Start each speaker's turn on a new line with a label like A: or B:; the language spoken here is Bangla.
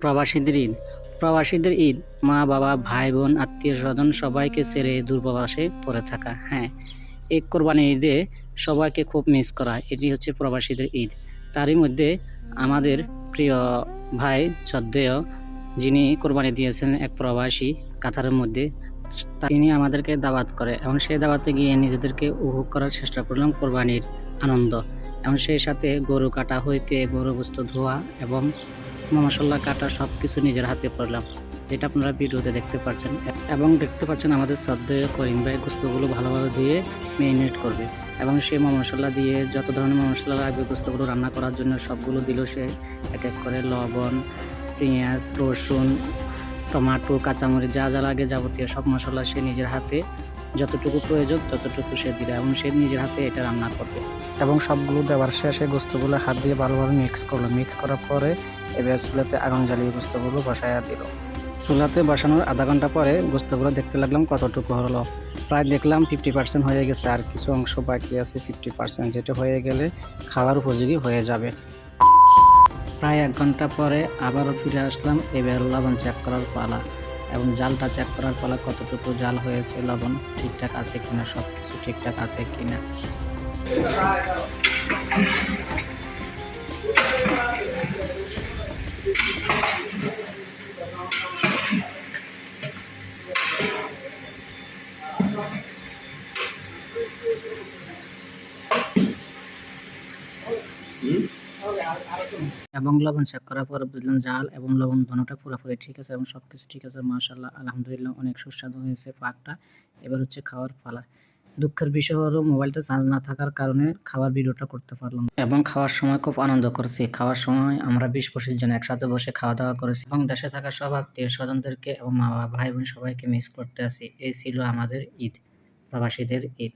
A: প্রবাসীদের ঈদ। প্রবাসীদের ঈদ মা বাবা ভাই বোন আত্মীয় স্বজন সবাইকে ছেড়ে দূরপ্রবাসে পড়ে থাকা। হ্যাঁ, এই কোরবানির ঈদে সবাইকে খুব মিস করা, এটি হচ্ছে প্রবাসীদের ঈদ। তারই মধ্যে আমাদের প্রিয় ভাই শ্রদ্ধেয় যিনি কোরবানি দিয়েছেন এক প্রবাসী কাতারের মধ্যে, তিনি আমাদেরকে দাওয়াত করে এবং সেই দাওয়াতে গিয়ে নিজেদেরকে উপভোগ করার চেষ্টা করলাম কোরবানির আনন্দ। এবং সেই সাথে গরু কাটা হইতে গরু গোস্ত ধোয়া এবং মশলা কাটা সব কিছু নিজের হাতে করলাম, যেটা আপনারা ভিডিওতে দেখতে পাচ্ছেন। এবং দেখতে পাচ্ছেন আমাদের শ্রদ্ধেয় করিম ভাই গোস্তগুলো ভালোভাবে ধুয়ে ম্যারিনেট করবে এবং সে মশলা দিয়ে যত ধরনের মশলা লাগবে গোস্তগুলো রান্না করার জন্য সবগুলো দিল সে, এক এক করে লবণ, পেঁয়াজ, রসুন, টমাটো, কাঁচামরিচ যা যা লাগে যাবতীয় সব মশলা সে নিজের হাতে যতটুকু প্রয়োজন ততটুকু সে দিল এবং সে নিজের হাতে এটা রান্না করবে। এবং সবগুলো দেওয়ার শেষে গোস্তগুলো হাত দিয়ে ভালোভাবে মিক্স করলো। মিক্স করার পরে এবার চুলাতে আগুন জ্বালিয়ে গোস্তগুলো বসাইয়া দিল। চুলাতে বসানোর আধা ঘন্টা পরে গোস্তগুলো দেখতে লাগলাম কতটুকু হলো। প্রায় দেখলাম 50% হয়ে গেছে, আর কিছু অংশ বাকি আছে 50%, যেটা হয়ে গেলে খাওয়ার উপযোগী হয়ে যাবে। প্রায় 1 ঘন্টা পরে আবারও ফিরে আসলাম। এবার লবণ চেক করার পালা এবং জালটা চেক করার পালা, কতটুকু জাল হয়েছে, লবণ ঠিকঠাক আছে কিনা, সব কিছু ঠিকঠাক আছে কিনা। এবং লবণ চেক করার পরে বুঝলাম জাল এবং লবণ দুটোটা পুরোপুরি ঠিক আছে এবং সবকিছু ঠিক আছে। মাশাআল্লাহ, আলহামদুলিল্লাহ, অনেক সুস্বাদু হয়েছে পাকটা। এবার হচ্ছে খাওয়ার পালা। দুঃখের বিষয় হলো মোবাইলটা চার্জ না থাকার কারণে খাওয়ার ভিডিওটা করতে পারলাম না। এবং খাওয়ার সময় খুব আনন্দ করেছি। খাওয়ার সময় আমরা 20-25 জন একসাথে বসে খাওয়া দাওয়া করেছি এবং দেশে থাকা সব আত্মীয় স্বজনদেরকে এবং মা বাবা ভাই বোন সবাইকে মিস করতে আছি। এই ছিল আমাদের ঈদ, প্রবাসীদের ঈদ।